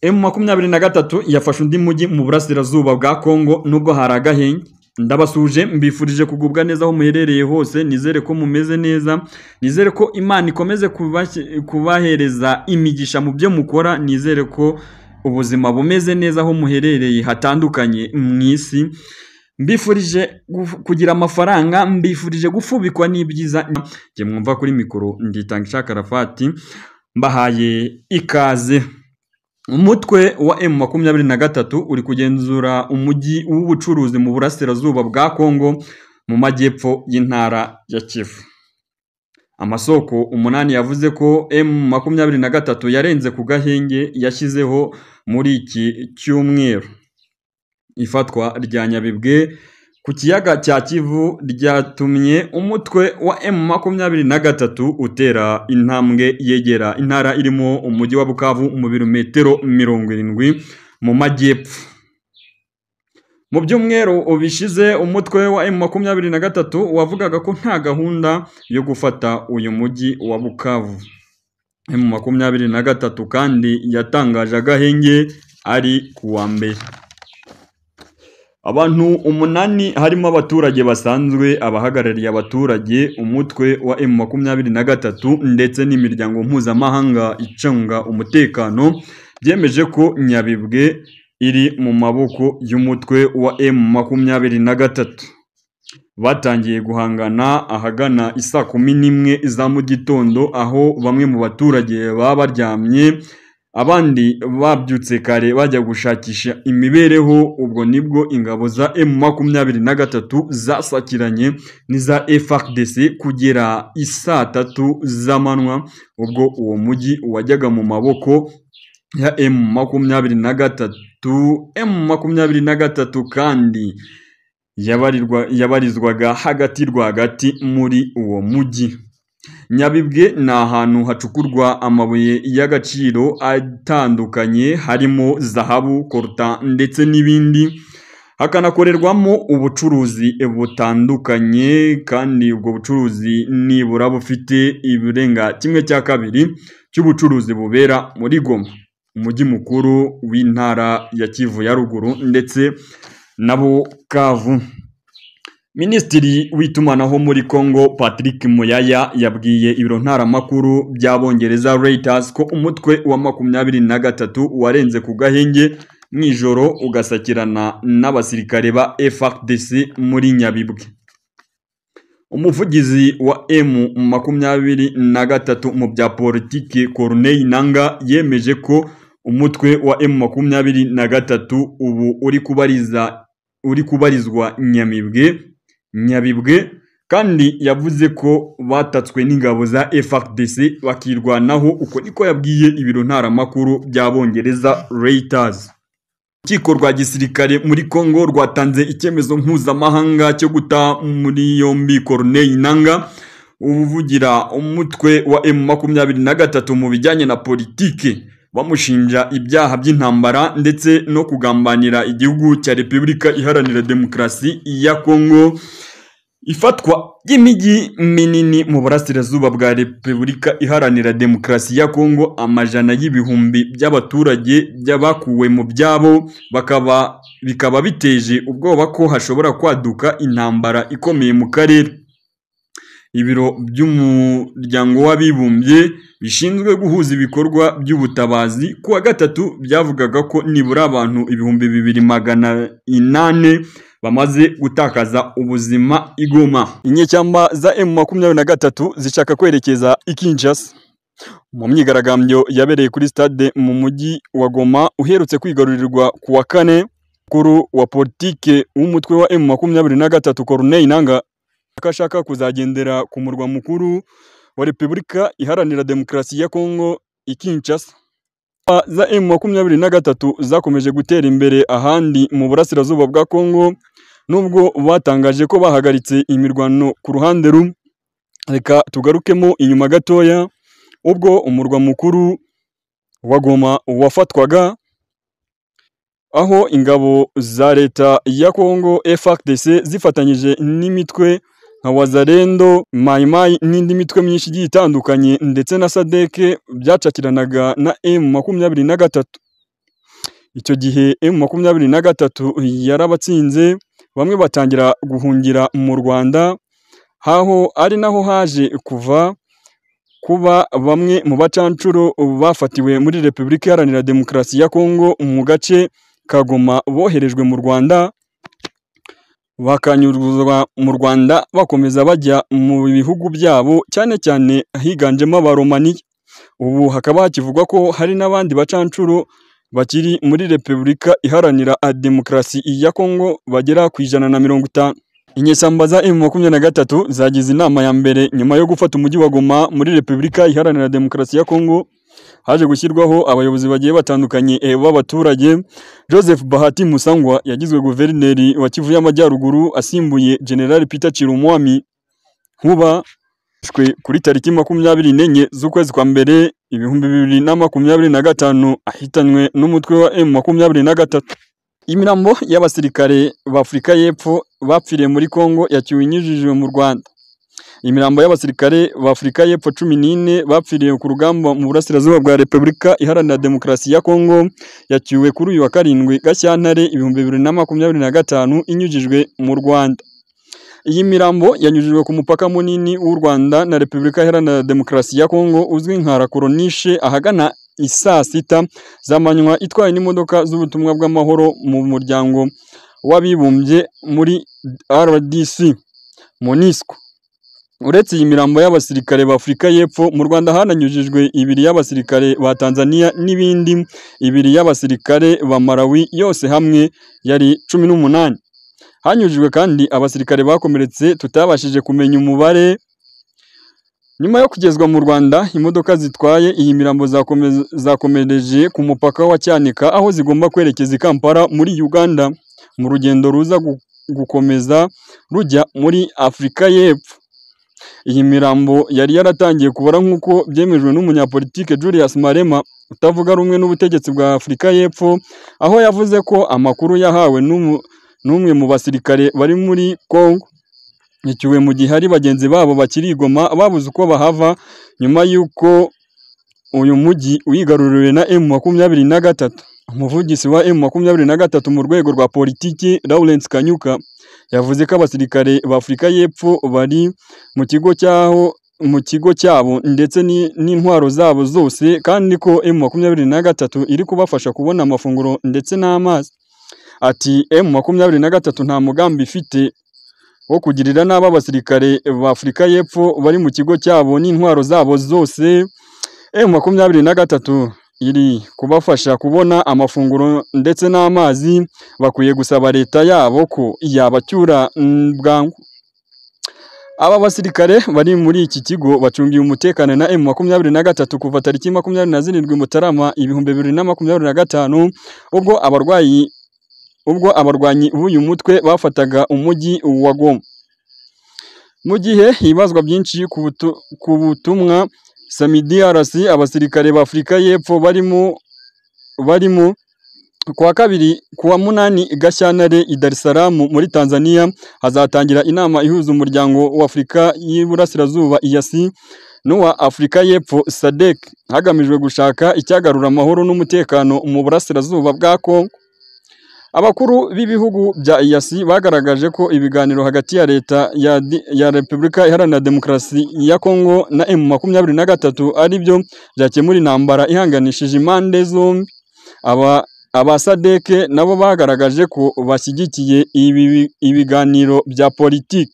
M23 yafashe undi mujyi mu burasirazuba bwa Kongo nubwo hari agahenge. Ndabasuje mbifurije kugubwa neza aho muherereye hose, nizere ko mumeze neza, nizere ko Imana ikomeze kubahereza imigisha mu byo mukora, nizere ko ubuzima bumeze neza aho muherereye hatandukanye mu isi. Mbifurije kugira amafaranga, mbifurije gufubikwa n'ibyiza. Nge mwumva kuri mikoro Nditanga Karafati, mbahaye ikaze. Umutwe wa M23 uri kugenzura umujyi w'ubucuruzi mu burasirazuba bwa Kongo mu majyepfo y'intara ya Kivu. Amasoko 8 yavuze ko M23 yarenze ku gahenge yashyizeho muri iki cyumweru. Ifatwa rya Nyabibwe ku kiyaga cya Kivu ryatumye umutwe wa M23 utera intambwe yegera intara irimo umujyi wa Bukavu mu birometero 70 mu majyepfo. Mu byumweru ubishize umutwe wa M23 wavugaga ko nta gahunda yo gufata uyu mujyi wa Bukavu. M23 kandi yatangaje agahenge ari kuwa mbere. Abantu 8 harimo abaturage basanzwe, abahagarariye abaturage, umutwe wa M23 ndetse n'imiryango mpuzamahanga icunga umutekano byemeje ko Nyabibwe iri mu maboko y'umutwe wa M23. Batangiye guhangana ahagana isa 11 za mu gitondo, aho bamwe mu baturage baba baryamye abandi babyutse kare bajya gushakisha imibereho. Ubwo nibwo ingabo za M23 zasakiranye n'iza FARDC kugera isa 3 z'amanywa, ubwo uwo mujyi wajyaga mu maboko ya M23. M23 kandi yabarizwaga hagati rwagati muri uwo mujyi. Nyabibwe ni ahantu hacukurwa amabuye y'agaciro atandukanye harimo zahabu, coltan ndetse n'ibindi. Hakanakorerwamo ubucuruzi butandukanye, kandi ubwo bucuruzi nibura bufite ibirenga 1/2 cy'ubucuruzi bubera muri Goma, umujyi mukuru w'intara ya Kivu ya ruguru ndetse na Bukavu. Minisitiri w'itumanaho muri Kongo Patrick Muyaya yabwiye ibiro ntaramakuru by'Abongereza Reuters ko umutwe wa 23 warenze ku gahenge mwijoro ugasakirana n'abasirikare ba FARDC muri Nyabibwe. Umuvugizi wa M23 mu bya politiki Corneille Nangaa yemeje ko umutwe wa M23 ubu uri kubarizwa Nyabibwe, kandi yavuze ko batatswe n'ingabo za FARDC bakirwanaho. Uko niko yabwiye ibiro ntaramakuru by'Abongereza Reuters. Urukiko rwa gisirikare muri Kongo rwatanze icyemezo mpuzamahanga cyo guta muri yombi Corneille Nangaa uvugira umutwe wa M23 mu bijyanye na politike, bamushinja ibyaha by'intambara ndetse no kugambanira igihugu cya Repubulika Iharanira Demokarasi ya Kongo. Ifatwa ry'imijyi minini mu burasirazuba bwa Repubulika Iharanira Demokarasi ya Kongo, amajana y'ibihumbi by'abaturage by'abakuwe mu byabo bikaba biteje ubwoba ko hashobora kwaduka intambara ikomeye mu karere. Ibiro by'umuryango w'abibumbye bishinzwe guhuza ibikorwa by'ubutabazi kuwa gatatu byavugaga ko nibura abantu 2800 bamaze gutakaza ubuzima i Goma. Inyeshyamba za M23 zishaka kwerekeza i Kinshasa mu myigaragambyo yabereye kuri stade mu mujyi wa Goma uherutse kwigarurirwa kuwa 4. Kuru wa politike w'umutwe wa M23 Corneille Nangaa akashaka kuzagendera ku murwa mukuru wa Repubulika Iharanira Demokarasi ya Kongo i Kinshasa. Za M23 zakomeje gutera imbere ahandi mu burasirazuba bwa Kongo, nubwo batangaje ko bahagaritse imirwano ku ruhande rumwe. Reka tugarukemo inyuma gatoya, ubwo umurwa mukuru wa Goma wafatwaga, aho ingabo za leta ya Kongo FARDC zifatanyije n'imitwe nka Wazalendo, Mai Mai n'indi mitwe myinshi igiye itandukanye ndetse na SADC byacakiranaga na M23. icyo gihe M23 yarabatsinze, bamwe batangira guhungira mu Rwanda, aho ari naho haje kuba bamwe mu bacancuro bafatiwe muri Repubulika Iharanira Demokarasi ya Kongo mu gace ka Goma boherejwe mu Rwanda, bakanyuruzwa mu Rwanda bakomeza bajya mu bihugu byabo, cyane cyane higanjemo Abaromaniya. Ubu hakaba hakivugwa ko hari n'abandi bacancuro bakiri muri Repubulika Iharanira Demokarasi ya Kongo bagera ku 150. Inyeshyamba za M23 zagize inama ya mbere nyuma yo gufata umujyi wa Goma muri Repubulika Iharanira Demokarasi ya Kongo. Haje gushyirwaho abayobozi bagiye batandukanye b'abaturage. Joseph Bahati Musangwa yagizwe guverineri wa Kivu y'Amajyaruguru asimbuye General Peter Chirumwami Nkuba kuri tariki 24 z'ukwezi kwa mbere 2025 ahitanywe n'umutwe wa M23. Imirambo y'abasirikare b'Afrika y'Epfo bapfiriye muri Kongo yacyuwe inyujijwe mu Rwanda. Imirambo y'abasirikare b'Afrika y'Epfo 14 bapfiriye ku rugamba mu burasirazuba bwa Repubulika Iharanira Demokarasi ya Kongo yacyuwe kuri uyu wa 7 Gashyantare 2025 inyujijwe mu Rwanda. Iyi mirambo yanyujijwe ku mupaka munini w'u Rwanda na Repubulika Iharanira Demokarasi ya Kongo uzwi nka Rakoronishe ahagana isaa 6 z'amanywa, itwaye n'imodoka z'ubutumwa bw'amahoro mu muryango w'abibumbye muri RDC MONUSCO. Uretse iyi mirambo y'abasirikare b'Afrika y'Epfo, mu Rwanda hananyujijwe 2 y'abasirikare ba Tanzania n'ibindi 2 y'abasirikare ba Malawi, yose hamwe yari 18. Hanyujijwe kandi abasirikare bakomeretse tutabashije kumenya umubare. Nyuma yo kugezwa mu Rwanda, imodoka zitwaye iyi mirambo zakomereje ku mupaka wa Cyanika, aho zigomba kwerekeza i Kampala muri Uganda mu rugendo ruza gukomeza rujya muri Afurika y'Epfo. Iyi mirambo yari yaratangiye kubara nk'uko byemejwe n'umunyapolitike Julius Malema utavuga rumwe n'ubutegetsi bwa Afurika y'Epfo, aho yavuze ko amakuru yahawe n'umwe mu basirikare bari muri Kongo yacyuwe mu gihe hari bagenzi babo bakiri i Goma babuze uko bahava nyuma y'uko uyu mujyi wigaruriwe na M23. Umuvugizi wa M23 mu rwego rwa politiki Lawrence Kanyuka yavuze ko abasirikare b'Afrika y'Epfo bari mu kigo cyabo ndetse n'intwaro zabo zose, kandi ko M23 iri kubafasha kubona amafunguro ndetse n'amazi. Ati M23 nta mugambi ifite wo kugirira nabi abasirikare b'Afrika y'Epfo bari mu kigo cyabo n'intwaro zabo zose. M23 iri kubafasha kubona amafunguro ndetse n'amazi, bakwiye gusaba leta yabo ko yabacyura bwangu. Aba basirikare bari muri iki kigo bacungiye umutekano na M23 kuva tariki 27 Mutarama 2025 ubwo abarwanyi b'uyu mutwe bafataga umujyi wa Goma. Mu gihe hibazwa byinshi ku butumwa SAMIDRC abasirikare b'Afrika y'Epfo barimo kuwa 8 Gashyantare i Dar es Salaam muri Tanzania hazatangira inama ihuza umuryango wa Afurika y'Iburasirazuba EAC n'uwa Afurika y'Epfo SADC hagamijwe gushaka icyagarura amahoro n'umutekano mu burasirazuba bwa Kongo. Abakuru b'ibihugu bya EAC bagaragaje ko ibiganiro hagati ya leta ya Repubulika Iharanira Demokarasi ya Kongo na M23 ari byo byakemura intambara ihanganishije impande zombi. Aba SADC nabo bagaragaje ko bashyigikiye ibiganiro bya politiki.